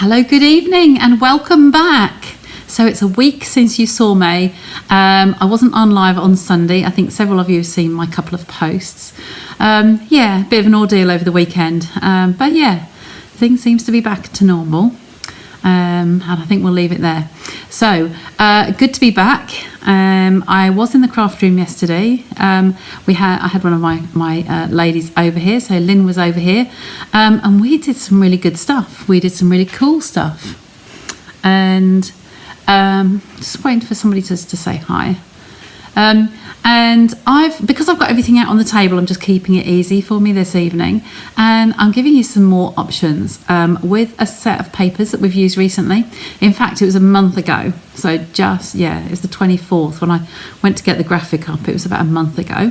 Hello, good evening and welcome back. So it's a week since you saw me. I wasn't on live on Sunday. I think several of you have seen my couple of posts. Yeah, a bit of an ordeal over the weekend. But yeah, things seems to be back to normal. And I think we'll leave it there. So good to be back. I was in the craft room yesterday. I had one of my ladies over here, so Lynn was over here, and we did some really good stuff. We did some really cool stuff, and just waiting for somebody to say hi. And because I've got everything out on the table, I'm just keeping it easy for me this evening, and I'm giving you some more options with a set of papers that we've used recently. In fact, it was a month ago, so it was the 24th when I went to get the graphic up. It was about a month ago.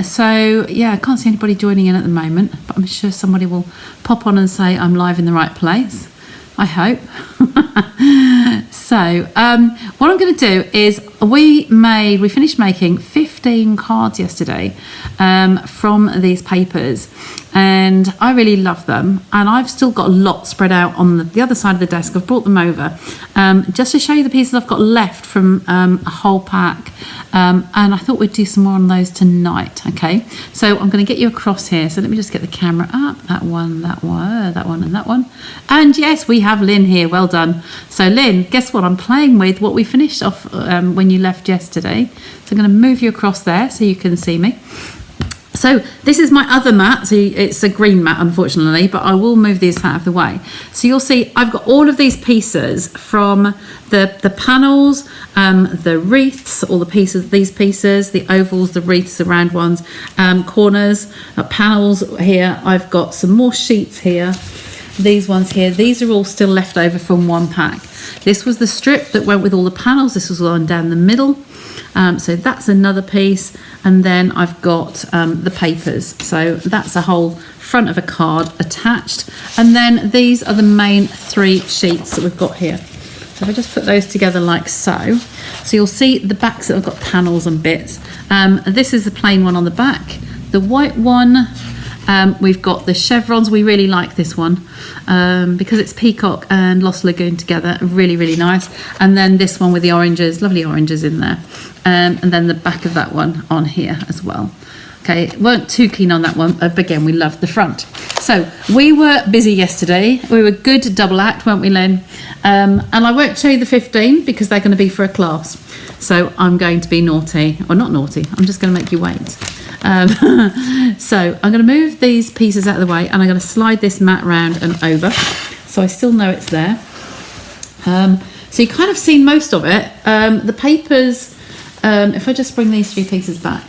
So yeah, I can't see anybody joining in at the moment, but I'm sure somebody will pop on and say I'm live in the right place. I hope. So what I'm going to do is we finished making 15 cards yesterday from these papers, and I really love them, and I've still got a lot spread out on the other side of the desk. I've brought them over just to show you the pieces I've got left from a whole pack, and I thought we'd do some more on those tonight. Okay, so I'm going to get you across here, so let me just get the camera up. That one, and that one, and yes, we have Lynn here. Well done. So Lynn, guess what? I'm playing with what we finished off when you left yesterday. So I'm going to move you across there so you can see me. So this is my other mat. So it's a green mat, unfortunately, but I will move these out of the way. So you'll see I've got all of these pieces from the panels, the wreaths, all the pieces, these pieces, the ovals, the wreaths, the round ones, corners, panels here. I've got some more sheets here. These ones here, these are all still left over from one pack. This was the strip that went with all the panels. This was one down the middle. So that's another piece. And then I've got the papers. So that's a whole front of a card attached. And then these are the main 3 sheets that we've got here. So if I just put those together like so. So you'll see the backs that have got panels and bits. This is the plain one on the back. The white one, we've got the chevrons. We really like this one because it's peacock and Lost Lagoon together. Really, really nice. And then this one with the oranges, lovely oranges in there. And then the back of that one on here as well. Okay, weren't too keen on that one, but again, we loved the front. So we were busy yesterday. We were good double act, weren't we, Lynn? And I won't show you the 15 because they're going to be for a class. So I'm going to be naughty, or not naughty. I'm just going to make you wait. So I'm going to move these pieces out of the way, and I'm going to slide this mat round and over, so I still know it's there. So you kind of seen most of it. The papers, if I just bring these 3 pieces back,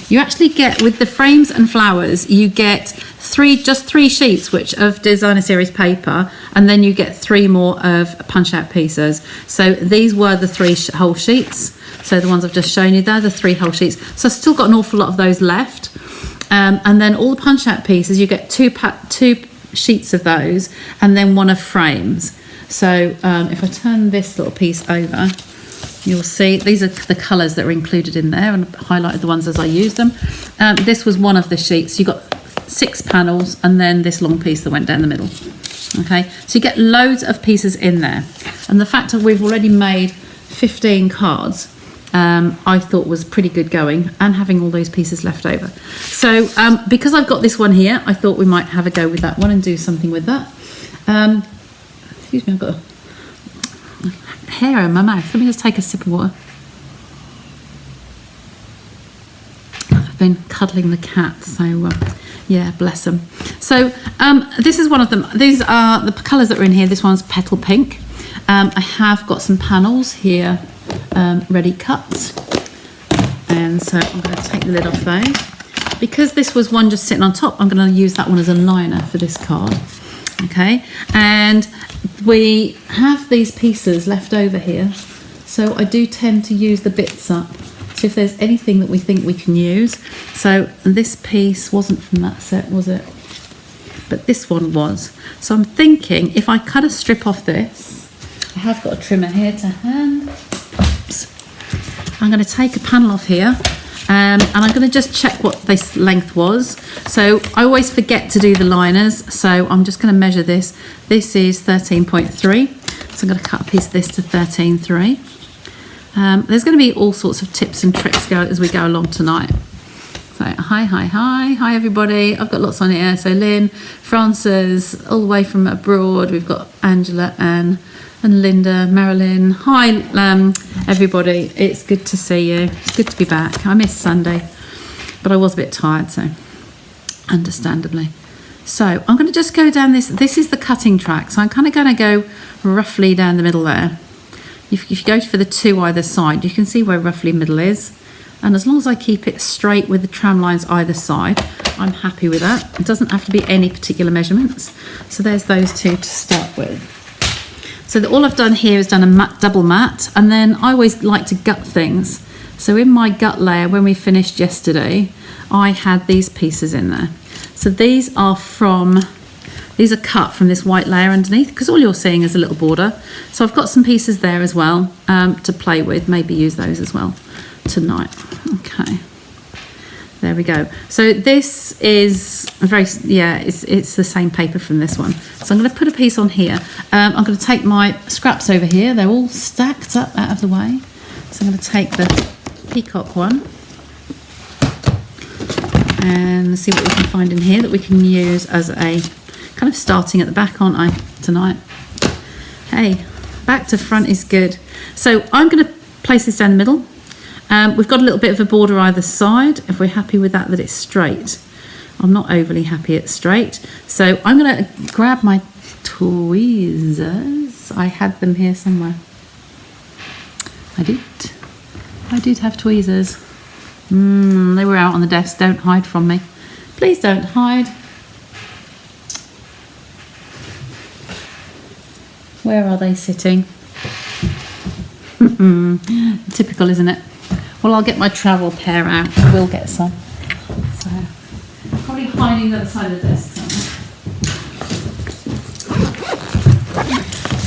you actually get, with the frames and flowers, you get just three sheets of designer series paper, and then you get 3 more of punch out pieces. So these were the 3 whole sheets. So the ones I've just shown you there, the 3 whole sheets. So I've still got an awful lot of those left. And then all the punch out pieces, you get 2 sheets of those, and then 1 of frames. So if I turn this little piece over, you'll see these are the colours that are included in there, and I highlighted the ones as I used them. This was 1 of the sheets. You got 6 panels, and then this long piece that went down the middle. Okay, so you get loads of pieces in there. And the fact that we've already made 15 cards, I thought was pretty good going, and having all those pieces left over. So because I've got this one here, I thought we might have a go with that one and do something with that. Excuse me, I've got a hair in my mouth. Let me just take a sip of water. I've been cuddling the cat, so yeah, bless them. So this is one of them. These are the colours that are in here. This one's petal pink. I have got some panels here ready cut, and so I'm going to take the lid off those. Because this was one just sitting on top, I'm going to use that one as a liner for this card. Okay, and we have these pieces left over here, so I do tend to use the bits up. So if there's anything that we think we can use, so this piece wasn't from that set, was it? But this one was. So I'm thinking if I cut a strip off this, I have got a trimmer here to hand. Oops. I'm going to take a panel off here, And I'm going to just check what this length was. So I always forget to do the liners, so I'm just going to measure this. This is 13.3, so I'm going to cut a piece of this to 13.3. There's going to be all sorts of tips and tricks as we go along tonight. So hi everybody. I've got lots on here. So Lynn, Frances, all the way from abroad. We've got Angela, Anne, and Linda, Marilyn. Hi everybody. It's good to see you. It's good to be back. I missed Sunday, but I was a bit tired, so understandably. So I'm going to just go down this. This is the cutting track. So I'm kind of going to go roughly down the middle there. If you go for the two either side, you can see where roughly middle is. And as long as I keep it straight with the tram lines either side, I'm happy with that. It doesn't have to be any particular measurements. So there's those two to start with. So all I've done here is done a double mat, and then I always like to gut things. So in my gut layer, when we finished yesterday, I had these pieces in there. So these are cut from this white layer underneath, because all you're seeing is a little border. So I've got some pieces there as well to play with, maybe use those as well tonight. Okay, there we go. So this is it's the same paper from this one. So I'm going to put a piece on here. I'm going to take my scraps over here. They're all stacked up out of the way. So I'm going to take the peacock one and see what we can find in here that we can use as a kind of starting at the back, aren't I, tonight? Hey, back to front is good. So I'm going to place this down the middle. We've got a little bit of a border either side. If we're happy with that it's straight. I'm not overly happy it's straight. So I'm going to grab my tweezers. I had them here somewhere. I did have tweezers. They were out on the desk. Don't hide from me. Please don't hide. Where are they sitting? Typical, isn't it? Well, I'll get my travel pair out. I will get some. So, probably hiding the other side of the desk somewhere.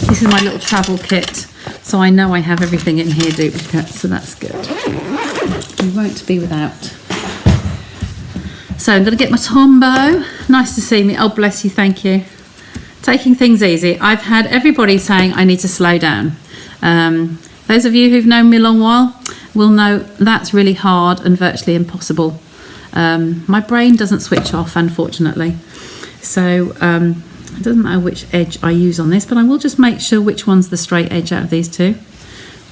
This is my little travel kit. So I know I have everything in here duplicate, so that's good. We won't be without. So I'm going to get my Tombow. Nice to see me. Oh, bless you. Thank you. Taking things easy. I've had everybody saying I need to slow down. Those of you who've known me a long while will know that's really hard and virtually impossible. My brain doesn't switch off, unfortunately. So it doesn't matter which edge I use on this, but I will just make sure which one's the straight edge out of these two.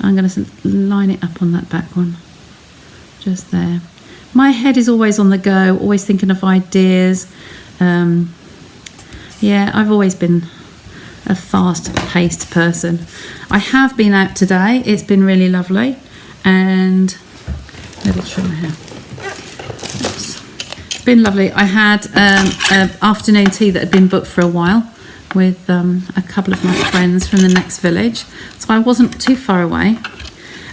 I'm going to line it up on that back one. Just there. My head is always on the go, always thinking of ideas. Yeah, I've always been a fast-paced person. I have been out today. It's been really lovely. And little trim here. It's been lovely. I had an afternoon tea that had been booked for a while with a couple of my friends from the next village, so I wasn't too far away.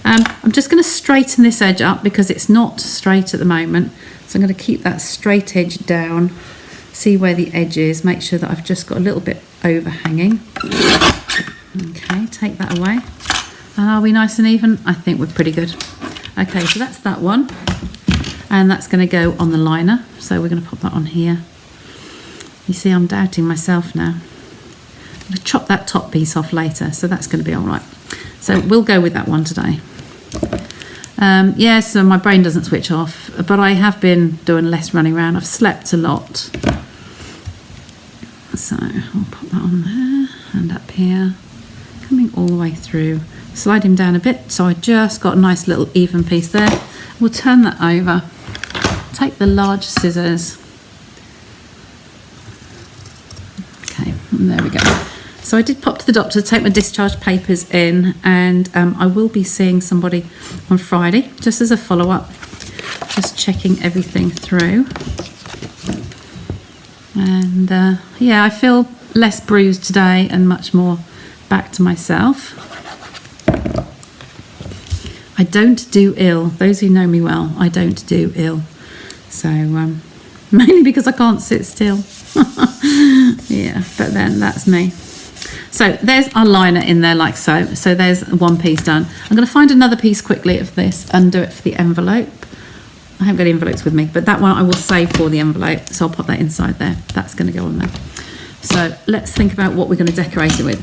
I'm just going to straighten this edge up because it's not straight at the moment, so I'm going to keep that straight edge down, see where the edge is, make sure that I've just got a little bit overhanging. Okay, take that away. And are we nice and even? I think we're pretty good. Okay, so that's that one. And that's going to go on the liner. So we're going to pop that on here. You see, I'm doubting myself now. I'm going to chop that top piece off later, so that's going to be all right. So we'll go with that one today. Yeah, so my brain doesn't switch off, but I have been doing less running around. I've slept a lot. So I'll pop that on there and up here, coming all the way through. Slide him down a bit, so I just got a nice little even piece there. We'll turn that over. Take the large scissors. Okay, and there we go. So I did pop to the doctor to take my discharge papers in, and I will be seeing somebody on Friday, just as a follow-up, just checking everything through. And yeah, I feel less bruised today and much more back to myself. I don't do ill. Those who know me well, I don't do ill. So mainly because I can't sit still. Yeah, but then that's me. So there's our liner in there like so. So there's one piece done. I'm going to find another piece quickly of this and do it for the envelope. I haven't got envelopes with me, but that one I will save for the envelope, so I'll pop that inside there. That's going to go on there. So let's think about what we're going to decorate it with.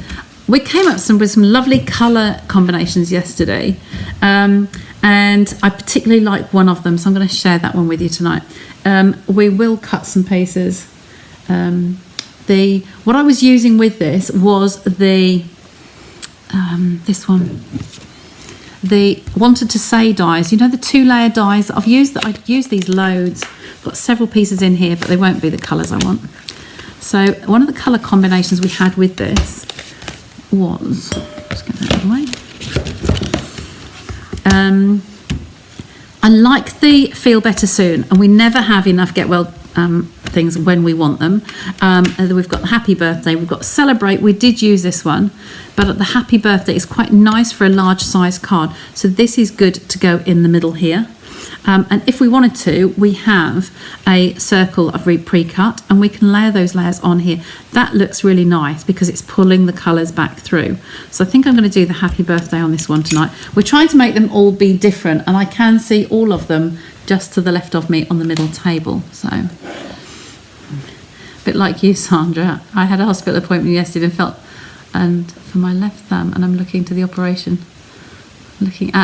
We came up with some lovely colour combinations yesterday, and I particularly like one of them, so I'm going to share that one with you tonight. We will cut some pieces. What I was using with this was this one, the Wanted to Say dies. You know, the 2-layer dies that I've used. I've used these loads. I've got several pieces in here, but they won't be the colours I want. So one of the colour combinations we had with this was, let's get that out of the way. I like the Feel Better Soon, and we never have enough Get Well things when we want them. We've got Happy Birthday, we've got Celebrate. We did use this one, but the Happy Birthday is quite nice for a large size card, so this is good to go in the middle here. And if we wanted to, we have a circle of pre-cut, and we can layer those layers on here. That looks really nice because it's pulling the colours back through. So I think I'm going to do the Happy Birthday on this one tonight. We're trying to make them all be different, and I can see all of them just to the left of me on the middle table. So a bit like you, Sandra. I had a hospital appointment yesterday and for my left thumb, and I'm looking at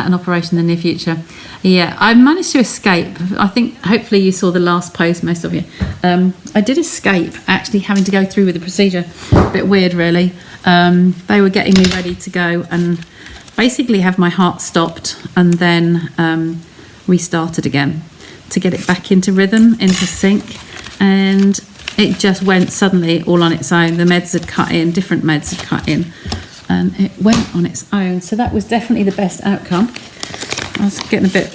an operation in the near future. Yeah, I managed to escape. I think hopefully you saw the last post, most of you. I did escape actually having to go through with the procedure. A bit weird, really. They were getting me ready to go and basically have my heart stopped and then restarted again to get it back into rhythm, into sync, and it just went suddenly all on its own. The meds had cut in, different meds had cut in, and it went on its own. So that was definitely the best outcome. I was getting a bit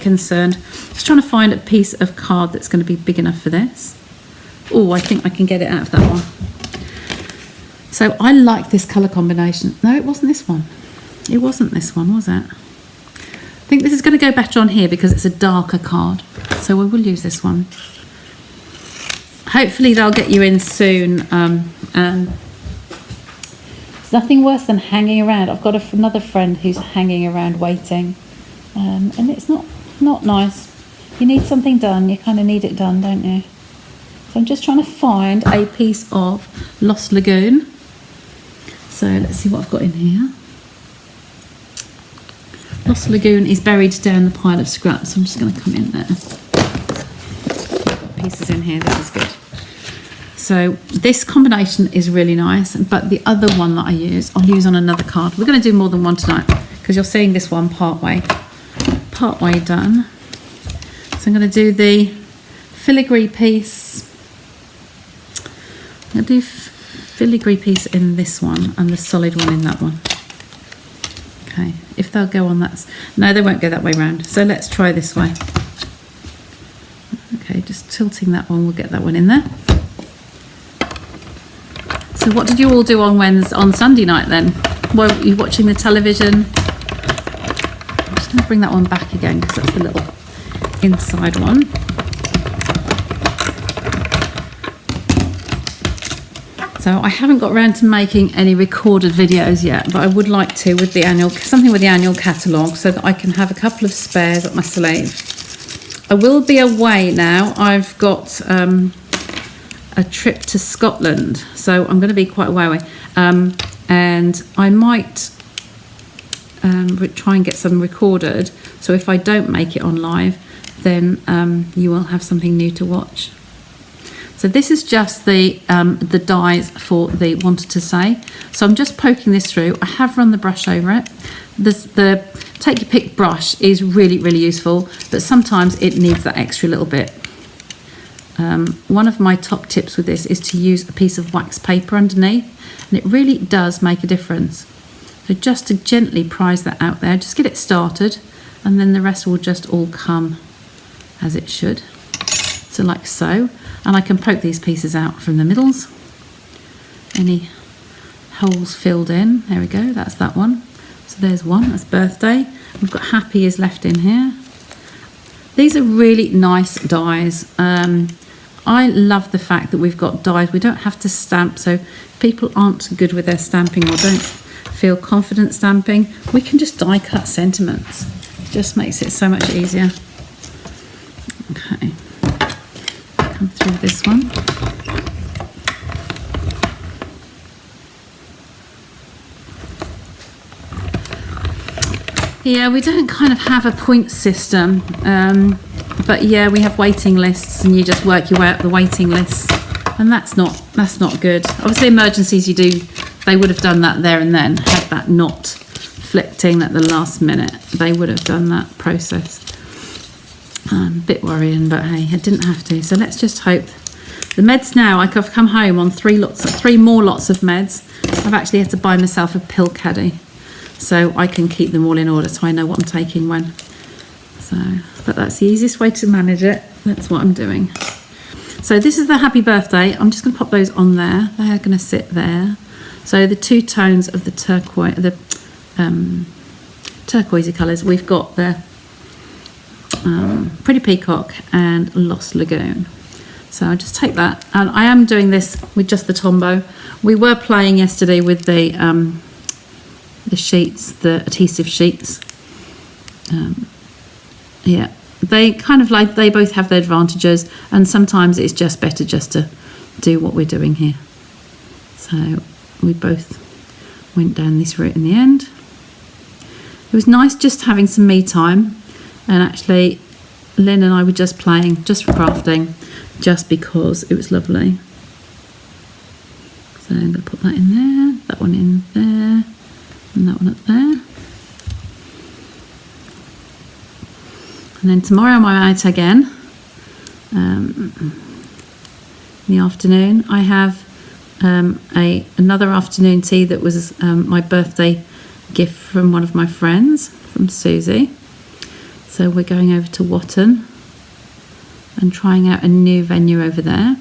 concerned. Just trying to find a piece of card that's going to be big enough for this. Oh, I think I can get it out of that one. So I like this colour combination. No, it wasn't this one. It wasn't this one, was it? I think this is going to go better on here because it's a darker card. So we will use this one. Hopefully they'll get you in soon. It's nothing worse than hanging around. I've got another friend who's hanging around waiting, and it's not nice. You need something done. You kind of need it done, don't you? So I'm just trying to find a piece of Lost Lagoon. So let's see what I've got in here. Lost Lagoon is buried down the pile of scraps. So I'm just going to come in there. Got pieces in here. This is good. So this combination is really nice, but the other one that I'll use on another card. We're going to do more than one tonight because you're seeing this one part way done. So I'm going to do the filigree piece. I'm going to do filigree piece in this one and the solid one in that one. Okay, if they'll go on that. No, they won't go that way round. So let's try this way. Okay, just tilting that one, we'll get that one in there. So what did you all do on Sunday night then? Were you watching the television? I'm just going to bring that one back again because that's the little inside one. So I haven't got around to making any recorded videos yet, but I would like to with the annual catalogue so that I can have a couple of spares up my sleeve. I will be away now. I've got a trip to Scotland, so I'm going to be quite a way away, and I might try and get some recorded, so if I don't make it on live, then you will have something new to watch. So this is just the dies for the Wanted to Say. So I'm just poking this through. I have run the brush over it. The take your pick brush is really, really useful, but sometimes it needs that extra little bit. One of my top tips with this is to use a piece of wax paper underneath, and it really does make a difference. So just to gently prise that out there, just get it started, and then the rest will just all come as it should. So like so. And I can poke these pieces out from the middles. Any holes filled in. There we go, that's that one. So there's one, that's birthday. We've got happy is left in here. These are really nice dies. I love the fact that we've got dies. We don't have to stamp, so if people aren't good with their stamping or don't feel confident stamping, we can just die cut sentiments. It just makes it so much easier. Okay, come through this one. Yeah, we don't kind of have a point system, but yeah, we have waiting lists, and you just work your way up the waiting lists, and that's not good. Obviously, emergencies, they would have done that there and then, had that not flipping at the last minute. They would have done that process. A bit worrying, but hey, I didn't have to. So let's just hope. The meds now, I've come home on 3 more lots of meds. I've actually had to buy myself a pill caddy, so I can keep them all in order, so I know what I'm taking when. So, but that's the easiest way to manage it. That's what I'm doing. So this is the happy birthday. I'm just going to pop those on there. They're going to sit there. So the 2 tones of the turquoisey colours. We've got the Pretty Peacock and Lost Lagoon. So I'll just take that, and I am doing this with just the Tombow. We were playing yesterday with the sheets, the adhesive sheets. Yeah, they kind of like, they both have their advantages, and sometimes it's just better just to do what we're doing here. So we both went down this route in the end. It was nice just having some me time, and actually Lynn and I were just playing, just for crafting, just because it was lovely. So I'm going to put that in there, that one in there, and that one up there. And then tomorrow I'm out again. In the afternoon I have another afternoon tea that was my birthday gift from one of my friends, from Susie. So we're going over to Watton and trying out a new venue over there,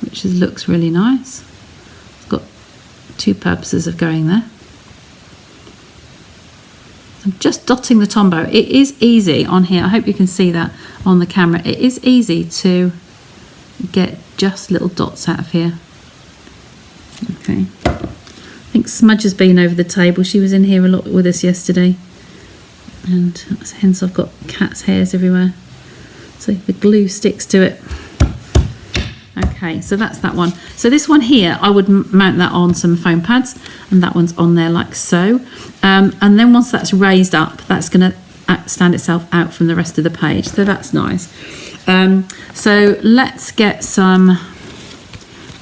which looks really nice. It's got 2 purposes of going there. I'm just dotting the Tombow. It is easy on here. I hope you can see that on the camera. It is easy to get just little dots out of here. Okay. I think Smudge has been over the table. She was in here a lot with us yesterday, and hence I've got cat's hairs everywhere. So the glue sticks to it. Okay, so that's that one. So this one here, I would mount that on some foam pads, and that one's on there like so. And then once that's raised up, that's going to stand itself out from the rest of the page. So that's nice. So let's get some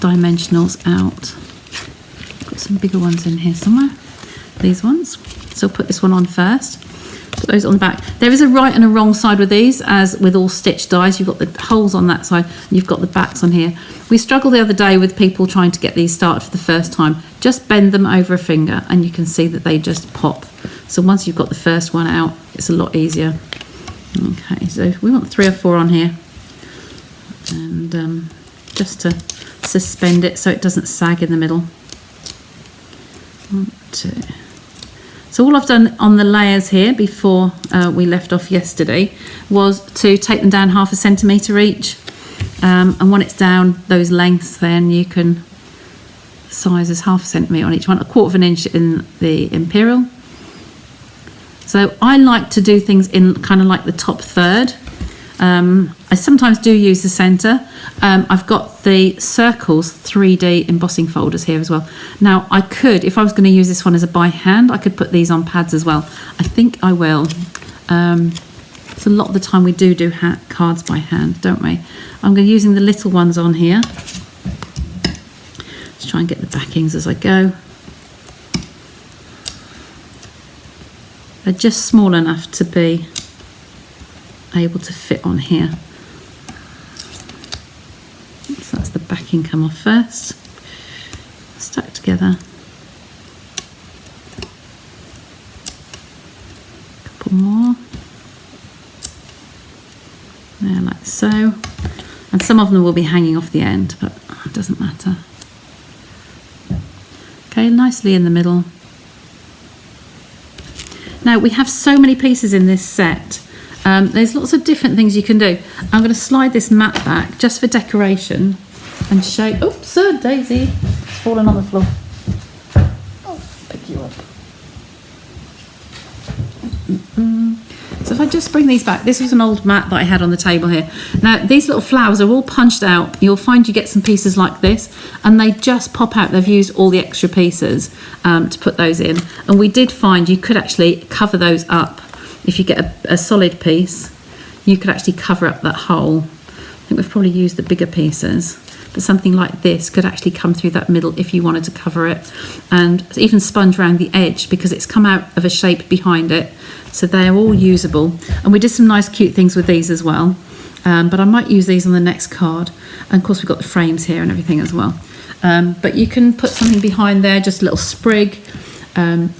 dimensionals out. Got some bigger ones in here somewhere. These ones. So I'll put this one on first. Put those on the back. There is a right and a wrong side with these, as with all stitch dies. You've got the holes on that side, and you've got the backs on here. We struggled the other day with people trying to get these started for the first time. Just bend them over a finger, and you can see that they just pop. So once you've got the first one out, it's a lot easier. Okay, so we want 3 or 4 on here, and just to suspend it so it doesn't sag in the middle. 1, 2. So all I've done on the layers here before we left off yesterday was to take them down 1/2 centimetre each, and when it's down those lengths, then you can size as 1/2 centimetre on each one, 1/4 inch in the Imperial. So I like to do things in kind of like the top third. I sometimes do use the centre. I've got the Circles 3D embossing folders here as well. Now I could, if I was going to use this one as a by hand, I could put these on pads as well. I think I will. So a lot of the time we do cards by hand, don't we? I'm going to using the little ones on here. Let's try and get the backings as I go. They're just small enough to be able to fit on here. So that's the backing come off first. Stuck together. A couple more. There, like so. And some of them will be hanging off the end, but it doesn't matter. Okay, nicely in the middle. Now we have so many pieces in this set. There's lots of different things you can do. I'm going to slide this mat back just for decoration and show. Oops, Daisy, it's fallen on the floor. I'll pick you up. So if I just bring these back, this was an old mat that I had on the table here. Now, these little flowers are all punched out. You'll find you get some pieces like this, and they just pop out. They've used all the extra pieces to put those in. And we did find you could actually cover those up. If you get a solid piece, you could actually cover up that hole. I think we've probably used the bigger pieces, but something like this could actually come through that middle if you wanted to cover it, and even sponge around the edge because it's come out of a shape behind it. So they're all usable. And we did some nice cute things with these as well, but I might use these on the next card. And of course we've got the frames here and everything as well. But you can put something behind there, just a little sprig.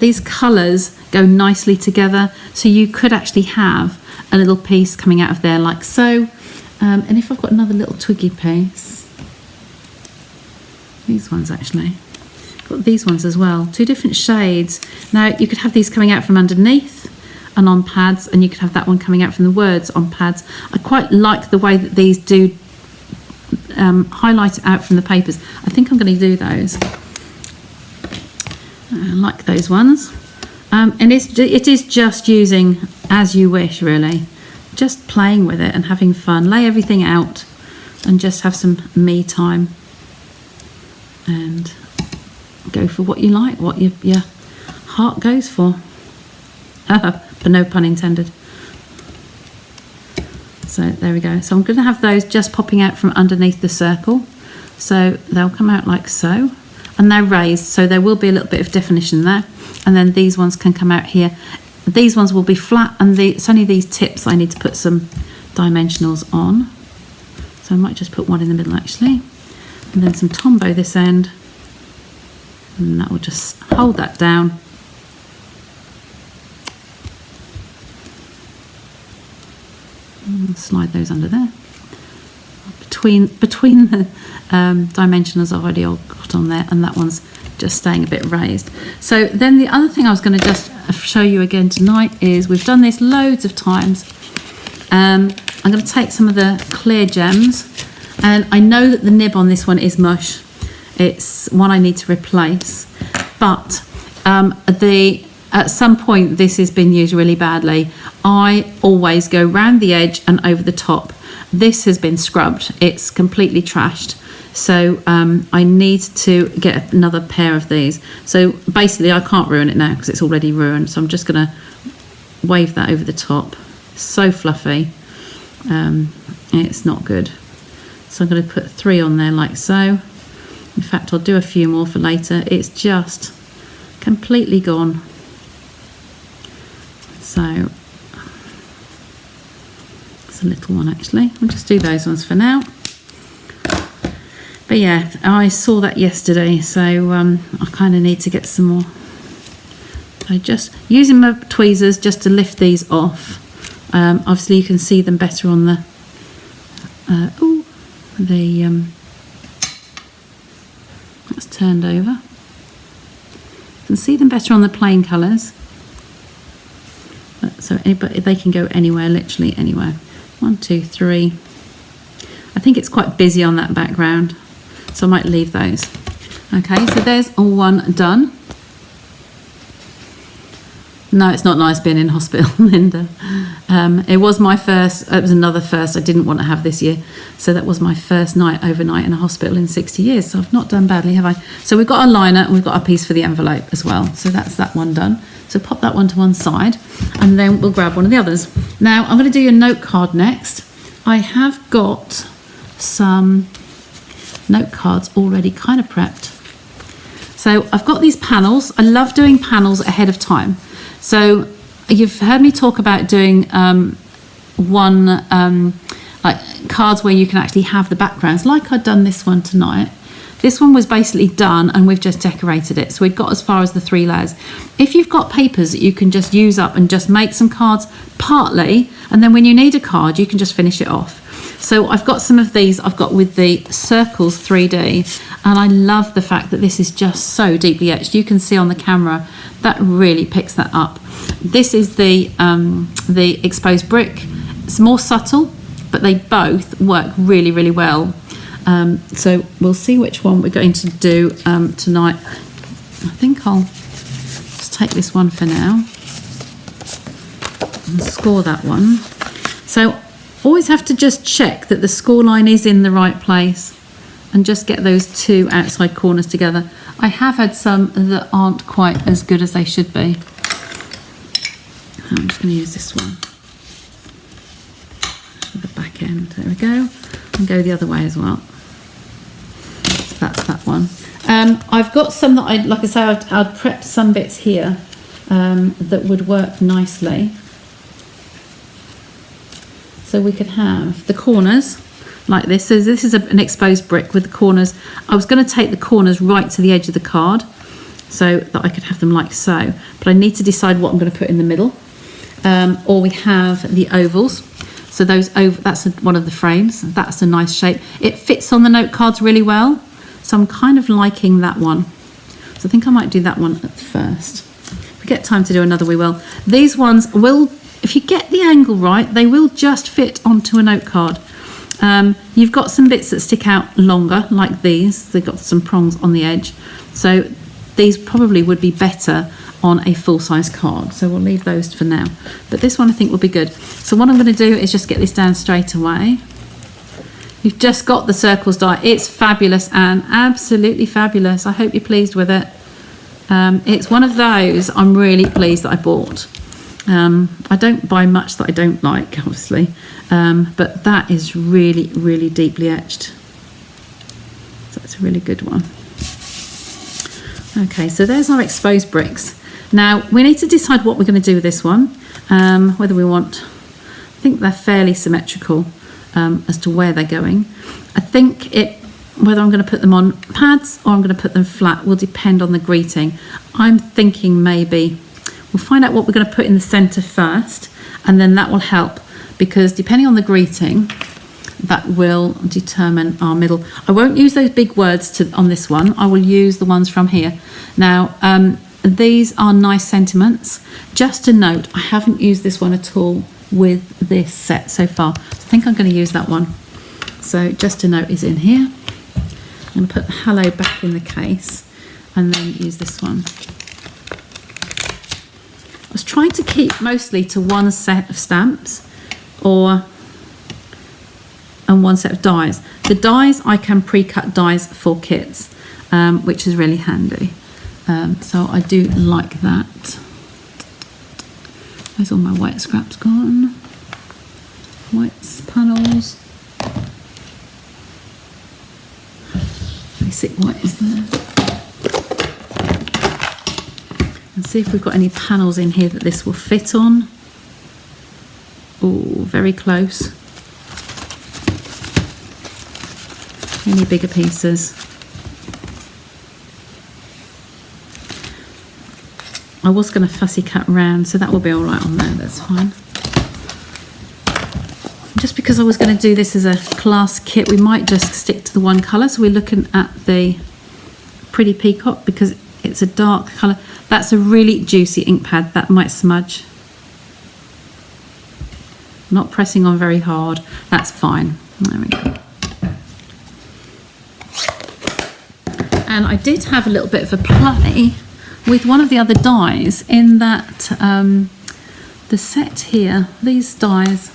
These colours go nicely together, so you could actually have a little piece coming out of there like so. And if I've got another little twiggy piece, these ones actually, got these ones as well, 2 different shades. Now you could have these coming out from underneath and on pads, and you could have that one coming out from the words on pads. I quite like the way that these do highlight it out from the papers. I think I'm going to do those. I like those ones. And it is just using as you wish, really. Just playing with it and having fun. Lay everything out and just have some me time. And go for what you like, what your heart goes for. But no pun intended. So there we go. So I'm going to have those just popping out from underneath the circle. So they'll come out like so. And they're raised, so there will be a little bit of definition there. And then these ones can come out here. These ones will be flat, and it's only these tips I need to put some dimensionals on. So I might just put one in the middle actually. And then some Tombow this end. And that will just hold that down. And slide those under there. Between the dimensionals I've already all got on there, and that one's just staying a bit raised. So then the other thing I was going to just show you again tonight is, we've done this loads of times. I'm going to take some of the clear gems, and I know that the nib on this one is mush. It's one I need to replace, but at some point this has been used really badly. I always go round the edge and over the top. This has been scrubbed, it's completely trashed. So I need to get another pair of these. So basically I can't ruin it now because it's already ruined. So I'm just going to wave that over the top. So fluffy. It's not good. So I'm going to put 3 on there like so. In fact, I'll do a few more for later. It's just completely gone. So it's a little one actually. We'll just do those ones for now. But yeah, I saw that yesterday, so I kind of need to get some more. So just using my tweezers just to lift these off. Obviously you can see them better on the that's turned over. You can see them better on the plain colours. So anybody, they can go anywhere, literally anywhere. 1, 2, 3. I think it's quite busy on that background, so I might leave those. Okay, so there's all one done. No, it's not nice being in hospital, Linda. It was my first, it was another first I didn't want to have this year. So that was my first night overnight in a hospital in 60 years. So I've not done badly, have I? So we've got a liner and we've got a piece for the envelope as well. So that's that one done. So pop that one to one side and then we'll grab one of the others. Now I'm going to do your note card next. I have got some note cards already kind of prepped. So I've got these panels. I love doing panels ahead of time. So you've heard me talk about doing like cards where you can actually have the backgrounds, like I'd done this one tonight. This one was basically done and we've just decorated it. So we've got as far as the 3 layers. If you've got papers that you can just use up and just make some cards partly, and then when you need a card, you can just finish it off. So I've got some of these I've got with the Circles 3D, and I love the fact that this is just so deeply etched. You can see on the camera that really picks that up. This is the exposed brick. It's more subtle, but they both work really, really well. So we'll see which one we're going to do tonight. I think I'll just take this one for now. and score that one. So always have to just check that the score line is in the right place and just get those two outside corners together. I have had some that aren't quite as good as they should be. I'm just going to use this one for the back end. There we go. And go the other way as well. So that's that one. I've got some that like I say, I'd prepped some bits here that would work nicely. So we could have the corners like this. So this is an exposed brick with the corners. I was going to take the corners right to the edge of the card so that I could have them like so. But I need to decide what I'm going to put in the middle. Or we have the ovals. So that's one of the frames. That's a nice shape. It fits on the note cards really well. So I'm kind of liking that one. So I think I might do that one at first. If we get time to do another, we will. These ones will, if you get the angle right, they will just fit onto a note card. You've got some bits that stick out longer, like these. They've got some prongs on the edge. So these probably would be better on a full-size card. So we'll leave those for now. But this one I think will be good. So what I'm going to do is just get this down straight away. You've just got the circles die. It's fabulous, Anne, absolutely fabulous. I hope you're pleased with it. It's one of those I'm really pleased that I bought. I don't buy much that I don't like, obviously, but that is really, really deeply etched. So it's a really good one. Okay, so there's our exposed bricks. Now we need to decide what we're going to do with this one, whether we want, I think they're fairly symmetrical as to where they're going. I think whether I'm going to put them on pads or I'm going to put them flat will depend on the greeting. I'm thinking maybe we'll find out what we're going to put in the centre first, and then that will help, because depending on the greeting, that will determine our middle. I won't use those big words on this one. I will use the ones from here. Now, these are nice sentiments. Just a note, I haven't used this one at all with this set so far. I think I'm going to use that one. So just a note is in here. I'm going to put the hello back in the case and then use this one. I was trying to keep mostly to one set of stamps and one set of dies. The dies, I can pre-cut dies for kits, which is really handy. So I do like that. Where's all my white scraps gone? White panels. Basic white is there. And see if we've got any panels in here that this will fit on. Oh, very close. Any bigger pieces? I was going to fussy cut round, so that will be all right on there, that's fine. Just because I was going to do this as a class kit, we might just stick to the one colour. So we're looking at the Pretty Peacock because it's a dark colour. That's a really juicy ink pad, that might smudge. Not pressing on very hard, that's fine. There we go. And I did have a little bit of a play with one of the other dies in that the set here, these dies,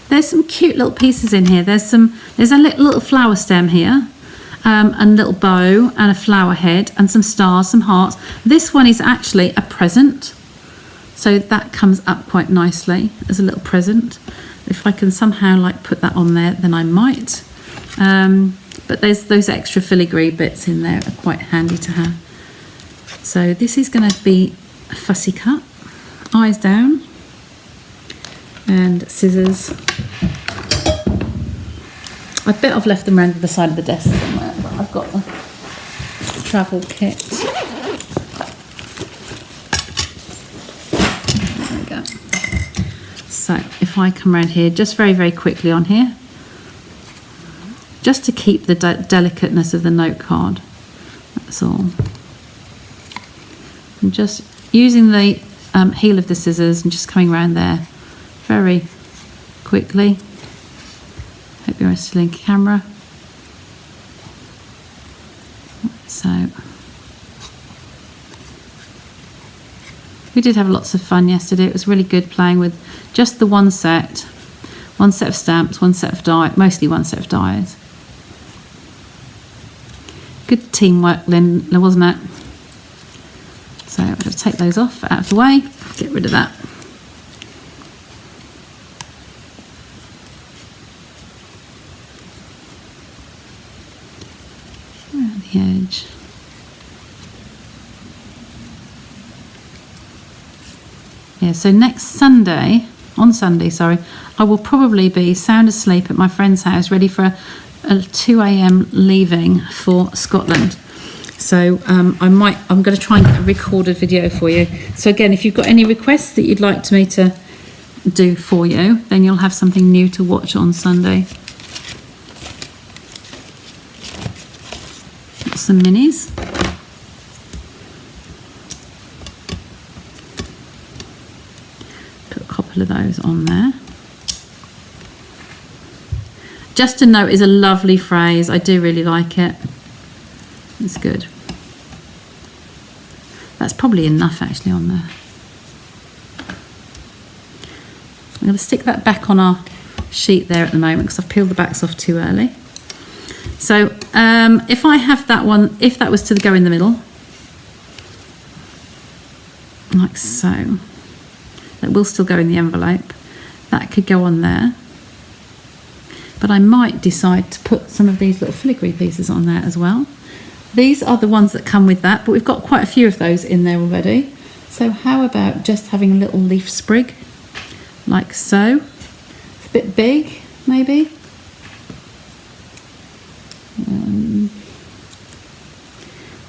there's some cute little pieces in here. There's a little flower stem here, a little bow and a flower head and some stars, some hearts. This one is actually a present, so that comes up quite nicely as a little present. If I can somehow like put that on there, then I might. But there's those extra filigree bits in there are quite handy to have. So this is going to be a fussy cut, eyes down, and scissors. I bet I've left them around the side of the desk somewhere, but I've got the travel kit. There we go. So if I come around here, just very, very quickly on here, just to keep the delicateness of the note card, that's all. I'm just using the heel of the scissors and just coming around there very quickly. Hope you're still in camera. So We did have lots of fun yesterday. It was really good playing with just the one set of stamps, one set of die, mostly one set of dies. Good teamwork, Linda, wasn't it? So I'm going to take those off, out of the way, get rid of that. Around the edge. Yeah, so on Sunday, I will probably be sound asleep at my friend's house, ready for a 2 a.m. leaving for Scotland. So I'm going to try and get a recorded video for you. So again, if you've got any requests that you'd like me to do for you, then you'll have something new to watch on Sunday. Got some minis. Put a couple of those on there. Just a note is a lovely phrase. I do really like it. It's good. That's probably enough actually on there. I'm going to stick that back on our sheet there at the moment because I've peeled the backs off too early. So if I have that one, if that was to go in the middle, like so, that will still go in the envelope. That could go on there. But I might decide to put some of these little filigree pieces on there as well. These are the ones that come with that, but we've got quite a few of those in there already. So how about just having a little leaf sprig, like so. It's a bit big, maybe.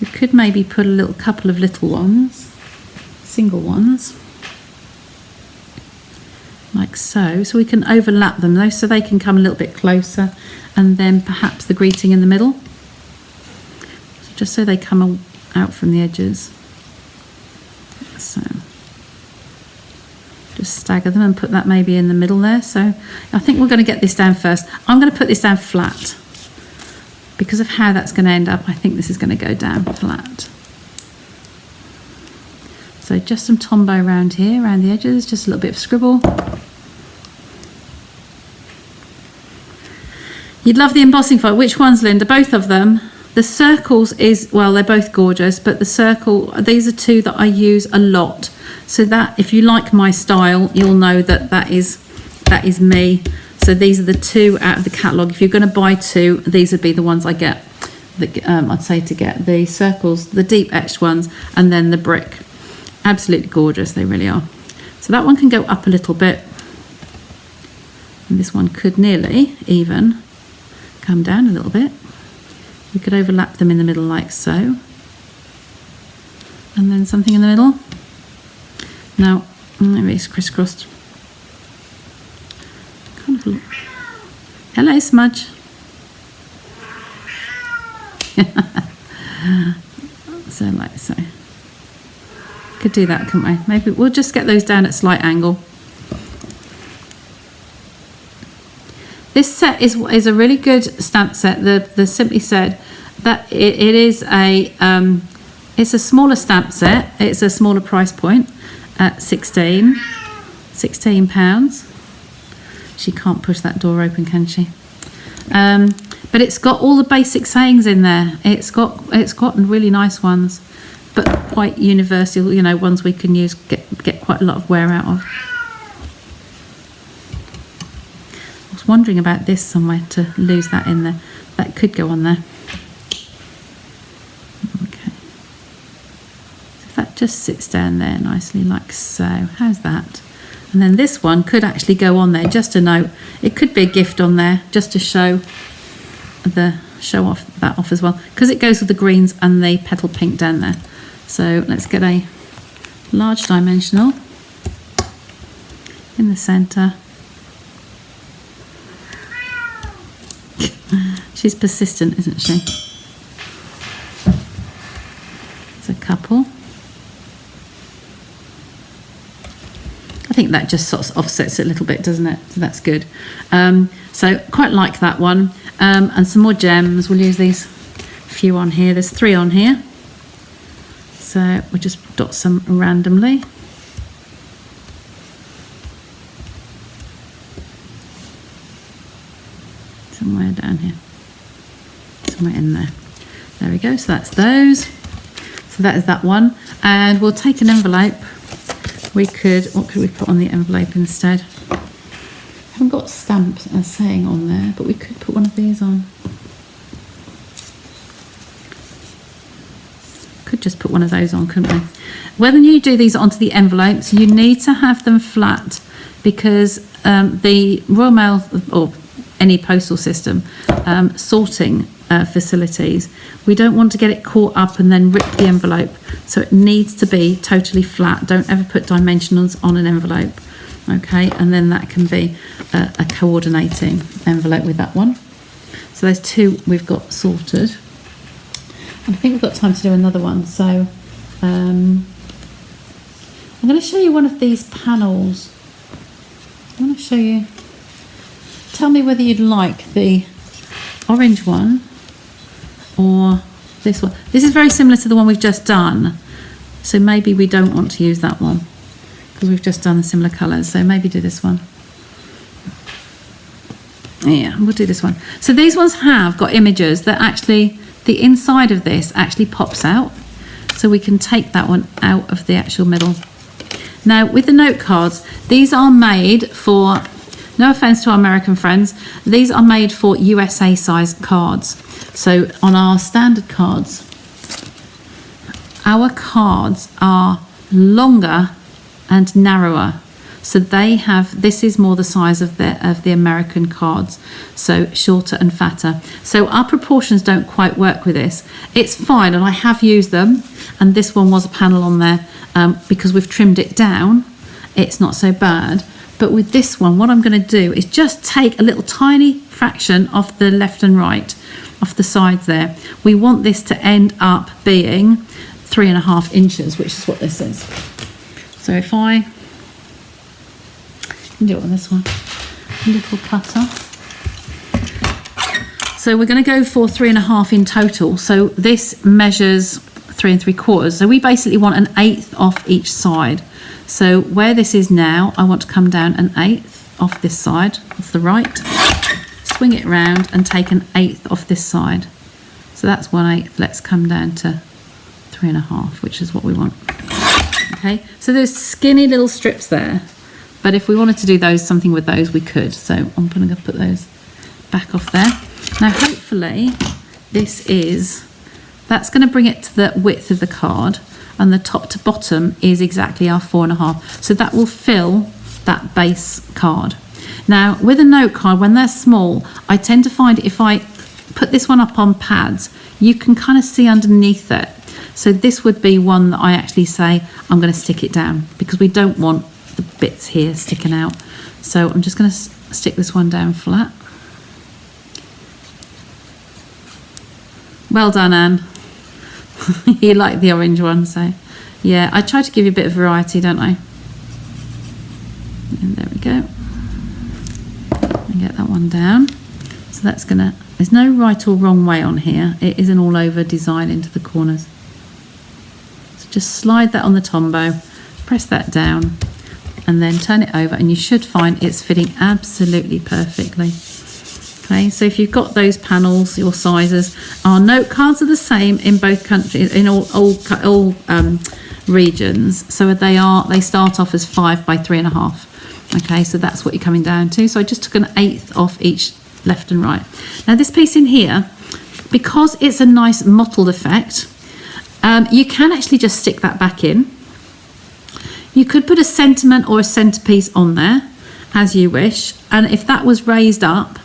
We could maybe put a couple of little ones, single ones. Like so we can overlap them though, so they can come a little bit closer, and then perhaps the greeting in the middle, so just so they come out from the edges. So just stagger them and put that maybe in the middle there. So I think we're going to get this down first. I'm going to put this down flat because of how that's going to end up. I think this is going to go down flat. So just some Tombow around here, around the edges, just a little bit of scribble. You'd love the embossing foil. Which ones, Linda? Both of them. The circles well, they're both gorgeous, but the circle, these are two that I use a lot. So that, if you like my style, you'll know that is me. So these are the two out of the catalogue. If you're going to buy two, these would be the ones I get. I'd say to get the circles, the deep etched ones, and then the brick. Absolutely gorgeous, they really are. So that one can go up a little bit, and this one could nearly even come down a little bit. We could overlap them in the middle like so, and then something in the middle. Now maybe it's crisscrossed. Kind of look. Hello, Smudge. So like so. Could do that, couldn't we? Maybe we'll just get those down at slight angle. This set is a really good stamp set. The Simply said that it is it's a smaller stamp set. It's a smaller price point at £16. She can't push that door open, can she? But it's got all the basic sayings in there. It's got really nice ones, but quite universal, you know, ones we can use, get quite a lot of wear out of. I was wondering about this somewhere to lose that in there. That could go on there. Okay. So if that just sits down there nicely like so. How's that? And then this one could actually go on there, just a note. It could be a gift on there, just to show off as well, because it goes with the greens and the petal pink down there. So let's get a large dimensional in the centre. She's persistent, isn't she? There's a couple. I think that just sort of offsets it a little bit, doesn't it? So that's good. So quite like that one. And some more gems. We'll use these few on here. There's 3 on here. So we'll just dot some randomly. somewhere in there. There we go, so that's those. So that is that one. And we'll take an envelope. What could we put on the envelope instead? I haven't got stamped as saying on there, but we could put one of these on. Could just put one of those on, couldn't we? When you do these onto the envelopes, you need to have them flat, because the Royal Mail or any postal system sorting facilities, we don't want to get it caught up and then rip the envelope. So it needs to be totally flat. Don't ever put dimensionals on an envelope. Okay, and then that can be a coordinating envelope with that one. So those two we've got sorted. And I think we've got time to do another one. So I'm going to show you one of these panels. I want to show you. Tell me whether you'd like the orange one or this one. This is very similar to the one we've just done. So maybe we don't want to use that one, because we've just done the similar colours. So maybe do this one. Yeah, we'll do this one. So these ones have got images that actually, the inside of this actually pops out. So we can take that one out of the actual middle. Now with the note cards, these are made for, no offense to our American friends, these are made for USA size cards. So on our standard cards, our cards are longer and narrower. So they have, this is more the size of the American cards, so shorter and fatter. So our proportions don't quite work with this. It's fine, and I have used them, and this one was a panel on there because we've trimmed it down. It's not so bad. But with this one, what I'm going to do is just take a little tiny fraction off the left and right, off the sides there. We want this to end up being 3.5 inches, which is what this is. So if I can do it on this one, a little cutter. So we're going to go for 3.5 in total. So this measures 3 3/4. So we basically want 1/8 off each side. So where this is now, I want to come down 1/8 off this side, off the right, swing it round and take 1/8 off this side. So that's 1/8. Let's come down to 3.5, which is what we want. Okay, so there's skinny little strips there, but if we wanted to do something with those, we could. So I'm going to put those back off there. Now hopefully that's going to bring it to the width of the card, and the top to bottom is exactly our 4.5. So that will fill that base card. Now with a note card, when they're small, I tend to find if I put this one up on pads, you can kind of see underneath it. So this would be one that I actually say I'm going to stick it down, because we don't want the bits here sticking out. So I'm just going to stick this one down flat. Well done, Anne. You like the orange one, so yeah, I try to give you a bit of variety, don't I? And there we go. And get that one down. So that's gonna, there's no right or wrong way on here. It is an all over design into the corners. So just slide that on the Tombow, press that down, and then turn it over, and you should find it's fitting absolutely perfectly. Okay, so if you've got those panels, your sizes, our note cards are the same in both countries, in all regions. So they start off as 5 by 3.5. Okay, so that's what you're coming down to. So I just took 1/8 off each left and right. Now this piece in here, because it's a nice mottled effect, you can actually just stick that back in. You could put a sentiment or a centerpiece on there as you wish, and if that was raised up,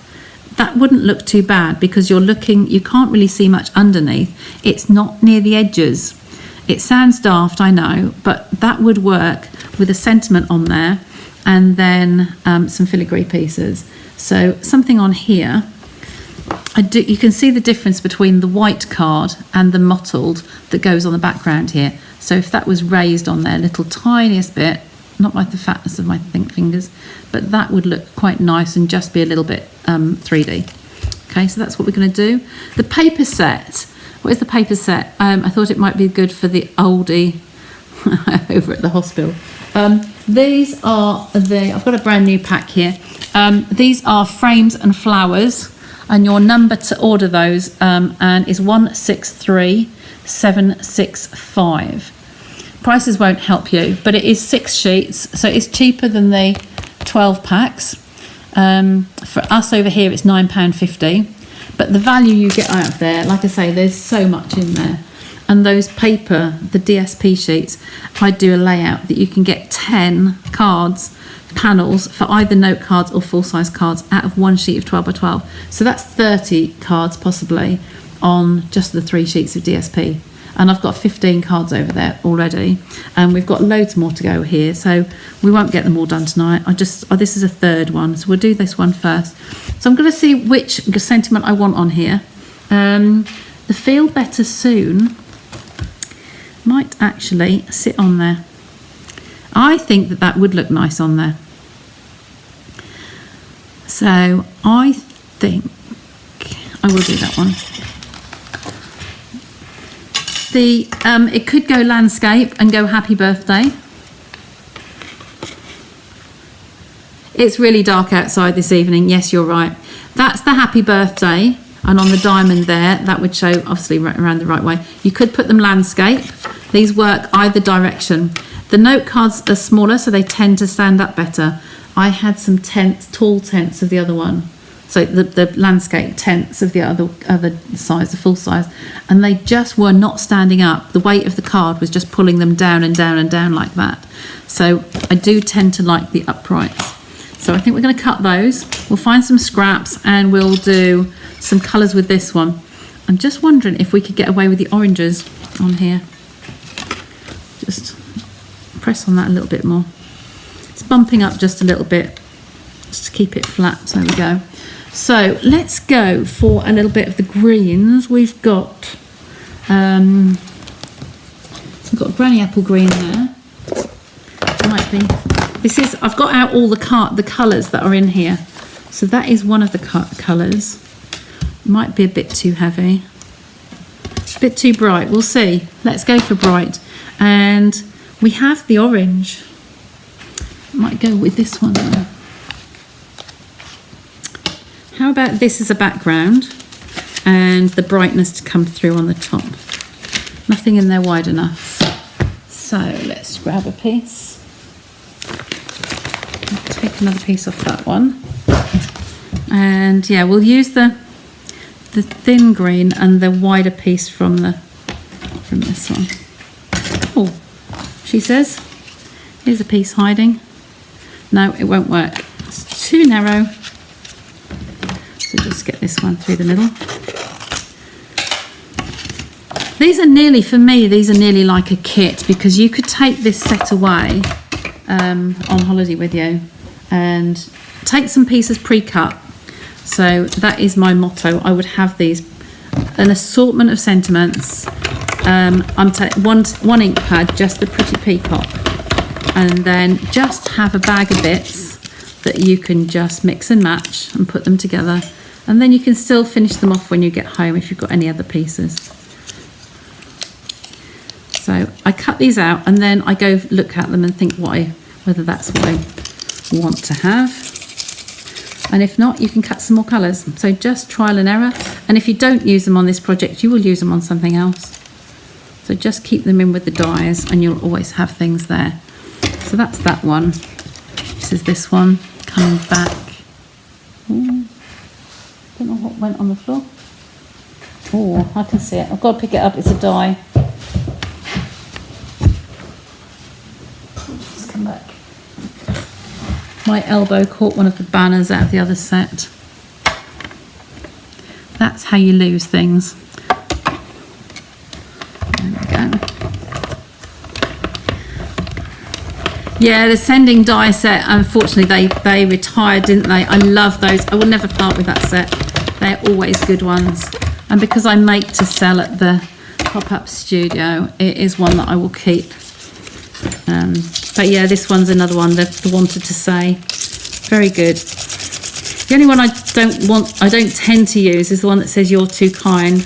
that wouldn't look too bad, because you can't really see much underneath. It's not near the edges. It sounds daft, I know, but that would work with a sentiment on there, and then some filigree pieces. So something on here, you can see the difference between the white card and the mottled that goes on the background here. So if that was raised on there, little tiniest bit, not like the fatness of my fingers, but that would look quite nice and just be a little bit 3D. Okay, so that's what we're going to do. The paper set, what is the paper set? I thought it might be good for the oldie over at the hospital. These are I've got a brand new pack here. These are Frames and Flowers. and your number to order those and is 163765. Prices won't help you, but it is 6 sheets, so it's cheaper than the 12 packs. For us over here, it's £9.50, but the value you get out of there, like I say, there's so much in there. And those paper, the DSP sheets, I do a layout that you can get 10 cards, panels for either note cards or full-size cards out of one sheet of 12 by 12. So that's 30 cards possibly on just the 3 sheets of DSP. And I've got 15 cards over there already, and we've got loads more to go here, so we won't get them all done tonight. This is a third one, so we'll do this one first. So I'm going to see which sentiment I want on here. The Feel Better Soon might actually sit on there. I think that would look nice on there. So I think I will do that one. It could go landscape and go happy birthday. It's really dark outside this evening. Yes, you're right. That's the happy birthday, and on the diamond there, that would show obviously around the right way. You could put them landscape. These work either direction. The note cards are smaller, so they tend to stand up better. I had some tents, tall tents of the other one. So the landscape tents of the other size, the full size, and they just were not standing up. The weight of the card was just pulling them down and down and down like that. So I do tend to like the uprights. So I think we're going to cut those. We'll find some scraps and we'll do some colours with this one. I'm just wondering if we could get away with the oranges on here. Just press on that a little bit more. It's bumping up just a little bit, just to keep it flat. So there we go. So let's go for a little bit of the greens. We've got granny apple green there. Might be. This is. I've got out all the colours that are in here. So that is one of the colours. Might be a bit too heavy. A bit too bright. We'll see. Let's go for bright. And we have the orange. Might go with this one though. How about this as a background and the brightness to come through on the top? Nothing in there wide enough. So let's grab a piece. Take another piece off that one. And yeah, we'll use the thin green and the wider piece from this one. Oh, she says, here's a piece hiding. No, it won't work. It's too narrow. So just get this one through the middle. These are nearly, for me, these are nearly like a kit, because you could take this set away on holiday with you and take some pieces pre-cut. So that is my motto. I would have these, an assortment of sentiments. I'm taking one ink pad, just the Pretty Peacock, and then just have a bag of bits that you can just mix and match and put them together. And then you can still finish them off when you get home if you've got any other pieces. So I cut these out and then I go look at them and think whether that's what I want to have. And if not, you can cut some more colours. So just trial and error. And if you don't use them on this project, you will use them on something else. So just keep them in with the dies and you'll always have things there. So that's that one. This is this one coming back. Ooh. Don't know what went on the floor. Oh, I can see it. I've got to pick it up. It's a die. Just come back. My elbow caught one of the banners out of the other set. That's how you lose things. There we go. Yeah, the sending die set, unfortunately, they retired, didn't they? I love those. I will never part with that set. They're always good ones. And because I make to sell at the pop-up studio, it is one that I will keep. But yeah, this one's another one that I wanted to say. Very good. The only one I don't tend to use is the one that says "You're too kind."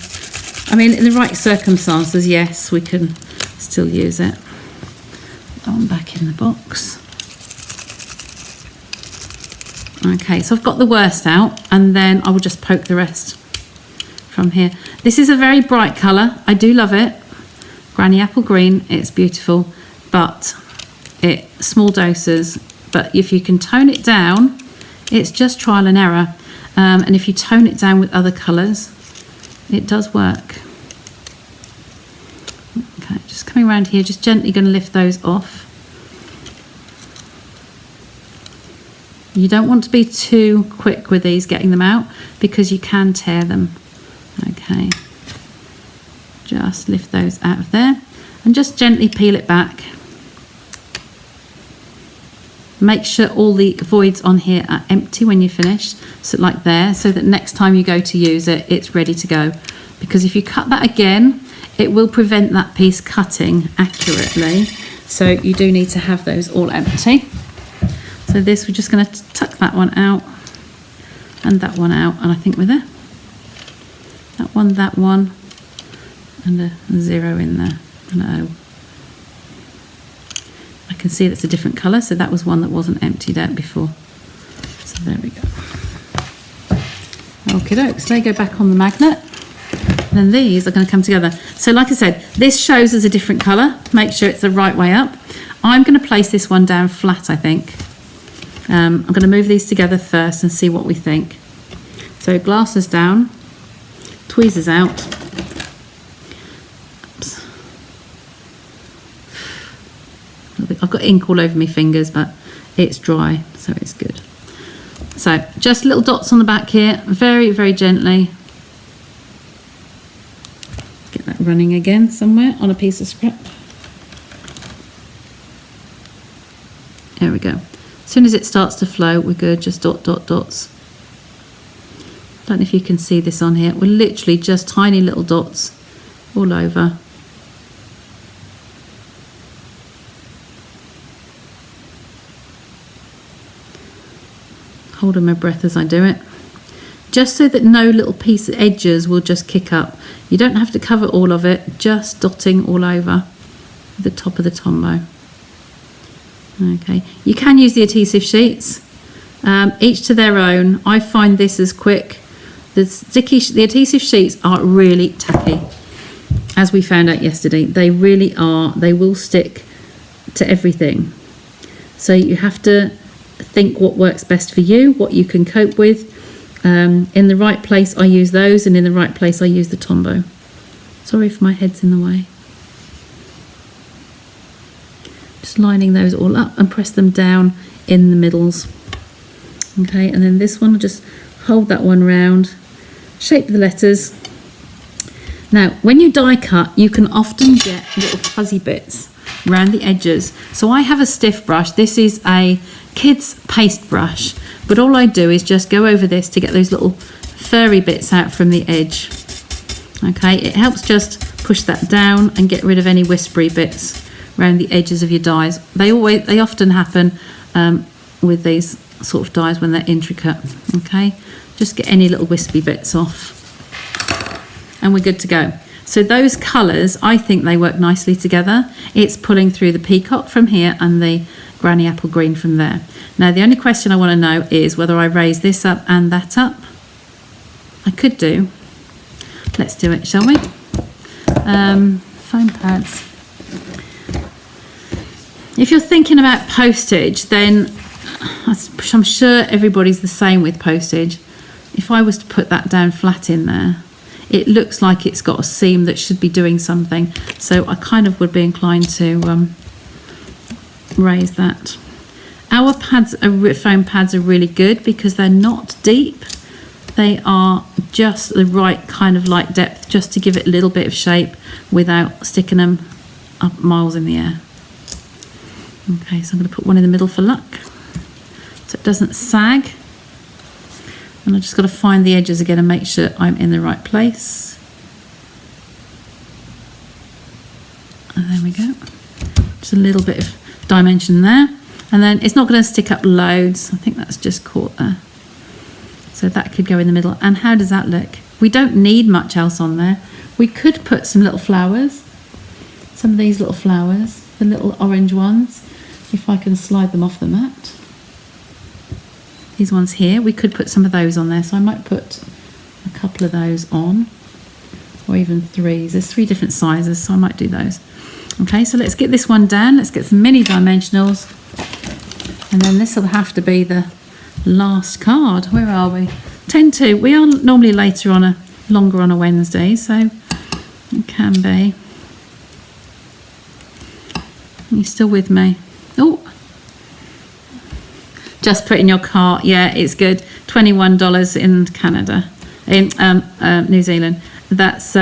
I mean, in the right circumstances, yes, we can still use it. Put that one back in the box. Okay, so I've got the worst out, and then I will just poke the rest from here. This is a very bright colour. I do love it. Granny apple green, it's beautiful, but small doses. But if you can tone it down, it's just trial and error. And if you tone it down with other colours, it does work. Okay, just coming around here, just gently going to lift those off. You don't want to be too quick with these, getting them out, because you can tear them. Okay, just lift those out of there and just gently peel it back. Make sure all the voids on here are empty when you finish, so like there, so that next time you go to use it, it's ready to go. Because if you cut that again, it will prevent that piece cutting accurately. So you do need to have those all empty. So this, we're just going to tuck that one out and that one out, and I think we're there. That one, and a 0 in there, and an O. I can see that's a different colour, so that was one that wasn't emptied out before. So there we go. Okie doke, so they go back on the magnet. And then these are going to come together. So like I said, this shows us a different colour. Make sure it's the right way up. I'm going to place this one down flat, I think. I'm going to move these together first and see what we think. So glasses down, tweezers out. Oops. I've got ink all over my fingers, but it's dry, so it's good. So just little dots on the back here, very, very gently. Get that running again somewhere on a piece of scrap. There we go. As soon as it starts to flow, we're good, just dot, dot, dots. Don't know if you can see this on here. We're literally just tiny little dots all over. Holding my breath as I do it. Just so that no little piece of edges will just kick up. You don't have to cover all of it, just dotting all over the top of the tombow. Okay, you can use the adhesive sheets, each to their own. I find this as quick. The adhesive sheets are really tacky, as we found out yesterday. They really are. They will stick to everything. So you have to think what works best for you, what you can cope with. In the right place I use those, and in the right place I use the Tombow. Sorry if my head's in the way. Just lining those all up and press them down in the middles. Okay, and then this one, I'll just hold that one round, shape the letters. Now, when you die cut, you can often get little fuzzy bits around the edges. So I have a stiff brush. This is a kid's paste brush, but all I do is just go over this to get those little furry bits out from the edge. Okay, it helps just push that down and get rid of any whispery bits around the edges of your dies. They often happen with these sort of dies when they're intricate. Okay, just get any little wispy bits off and we're good to go. So those colours, I think they work nicely together. It's pulling through the peacock from here and the granny apple green from there. Now the only question I want to know is whether I raise this up and that up. I could do. Let's do it, shall we? Foam pads. If you're thinking about postage, then I'm sure everybody's the same with postage. If I was to put that down flat in there, it looks like it's got a seam that should be doing something. So I kind of would be inclined to raise that. Our pads, foam pads, are really good because they're not deep. They are just the right kind of light depth, just to give it a little bit of shape without sticking them up miles in the air. Okay, so I'm going to put one in the middle for luck, so it doesn't sag. And I've just got to find the edges again and make sure I'm in the right place. And there we go. Just a little bit of dimension there. And then it's not going to stick up loads. I think that's just caught there. So that could go in the middle. And how does that look? We don't need much else on there. We could put some little flowers. Some of these little flowers, the little orange ones, if I can slide them off the mat. These ones here, we could put some of those on there. So I might put a couple of those on, or even 3s. There's 3 different sizes, so I might do those. Okay, so let's get this one down. Let's get some mini dimensionals. And then this will have to be the last card. Where are we? 10 to. We are normally longer on a Wednesday, so it can be. Are you still with me? Oh, just put in your cart. Yeah, it's good. $21 in Canada, in New Zealand. That's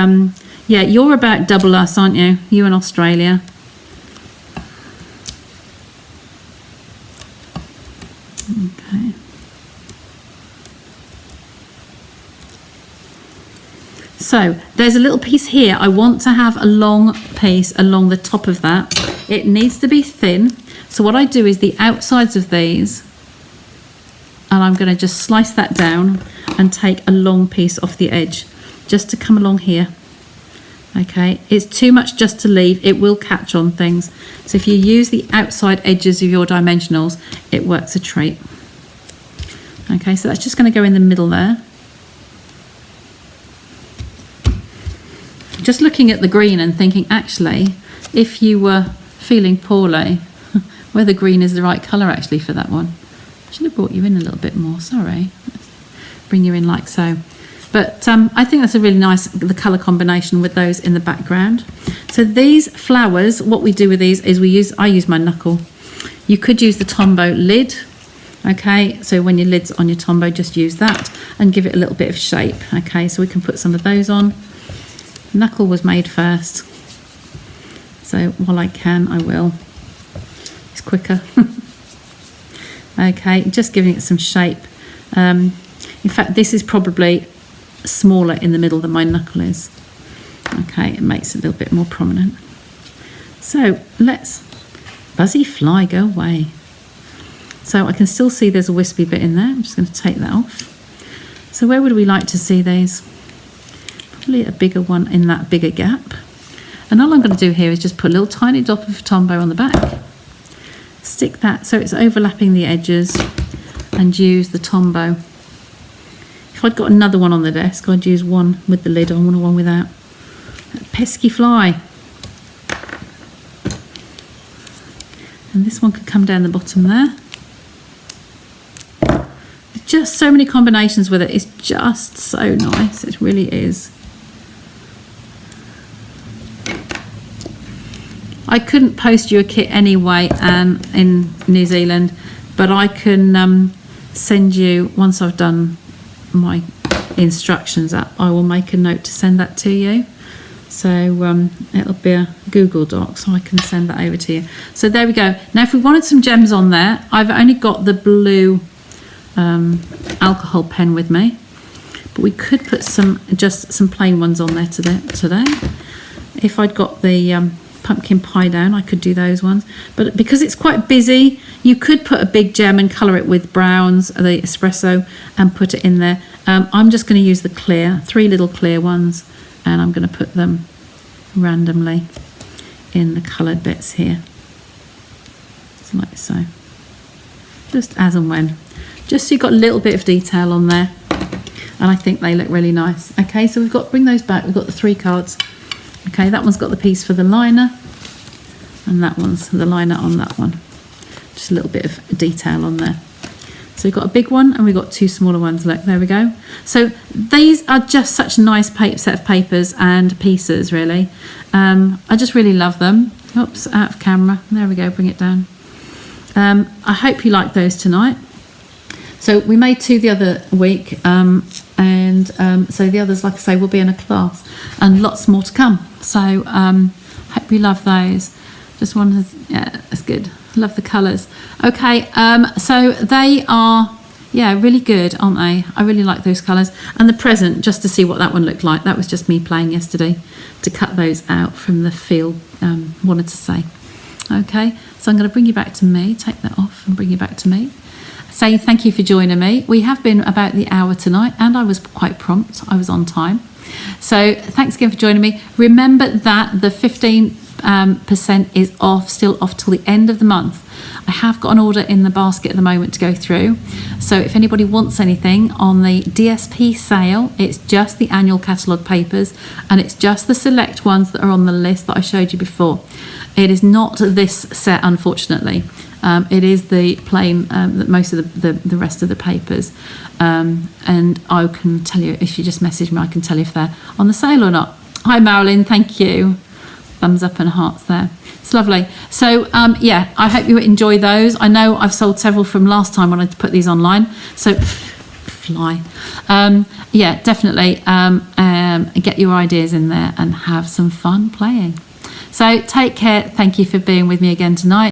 yeah, you're about double us, aren't you? You in Australia. Okay. So there's a little piece here. I want to have a long piece along the top of that. It needs to be thin. So what I do is the outsides of these, and I'm going to just slice that down and take a long piece off the edge just to come along here. Okay, it's too much just to leave. It will catch on things. So if you use the outside edges of your dimensionals, it works a treat. Okay, so that's just going to go in the middle there. Just looking at the green and thinking, actually, if you were feeling poorly, whether green is the right colour actually for that one. I should have brought you in a little bit more, sorry. Bring you in like so. But I think that's a really nice, the colour combination with those in the background. So these flowers, what we do with these is I use my knuckle. You could use the Tombow lid. Okay, so when your lid's on your Tombow, just use that and give it a little bit of shape. Okay, so we can put some of those on. Knuckle was made first. So while I can, I will. It's quicker. Okay, just giving it some shape. In fact, this is probably smaller in the middle than my knuckle is. Okay, it makes it a little bit more prominent. So let's, Buzzy Fly, go away. So I can still see there's a wispy bit in there. I'm just going to take that off. So where would we like to see these? Probably a bigger one in that bigger gap. And all I'm going to do here is just put a little tiny dot of Tombow on the back. Stick that so it's overlapping the edges and use the Tombow. If I'd got another one on the desk, I'd use one with the lid on and one without. That pesky fly. And this one could come down the bottom there. Just so many combinations with it. It's just so nice. It really is. I couldn't post you a kit anyway, Anne, in New Zealand, but I can send you, once I've done my instructions up, I will make a note to send that to you. So it'll be a Google Doc, so I can send that over to you. So there we go. Now, if we wanted some gems on there, I've only got the blue alcohol pen with me, but we could put just some plain ones on there today. If I'd got the pumpkin pie down, I could do those ones, but because it's quite busy, you could put a big gem and colour it with browns, the espresso, and put it in there. I'm just going to use the clear, 3 little clear ones, and I'm going to put them randomly in the coloured bits here, just like so, just as and when, just so you've got a little bit of detail on there, and I think they look really nice. Okay, so bring those back. We've got the 3 cards. Okay, that one's got the piece for the liner, and that one's the liner on that one. Just a little bit of detail on there. So we've got a big one and we've got 2 smaller ones. Look, there we go. So these are just such nice set of papers and pieces, really. I just really love them. Oops, out of camera. There we go, bring it down. I hope you like those tonight. So we made 2 the other week, so the others, like I say, will be in a class, and lots more to come. So hope you love those. Just wanted to, yeah, that's good. Love the colours. Okay, so they are, yeah, really good, aren't they? I really like those colours. And the present, just to see what that one looked like. That was just me playing yesterday to cut those out from the field. Wanted to say. Okay, so I'm going to bring you back to me. Take that off and bring you back to me. Say thank you for joining me. We have been about the hour tonight, and I was quite prompt. I was on time. So thanks again for joining me. Remember that the 15 25% is off, still off till the end of the month. I have got an order in the basket at the moment to go through. So if anybody wants anything on the DSP sale, it's just the annual catalogue papers, and it's just the select ones that are on the list that I showed you before. It is not this set, unfortunately. It is the plain, most of the rest of the papers. And I can tell you, if you just message me, I can tell you if they're on the sale or not. Hi, Marilyn, thank you. Thumbs up and hearts there. It's lovely. So, yeah, I hope you enjoy those. I know I've sold several from last time when I put these online. So, fly. Yeah, definitely get your ideas in there and have some fun playing. So, take care. Thank you for being with me again tonight.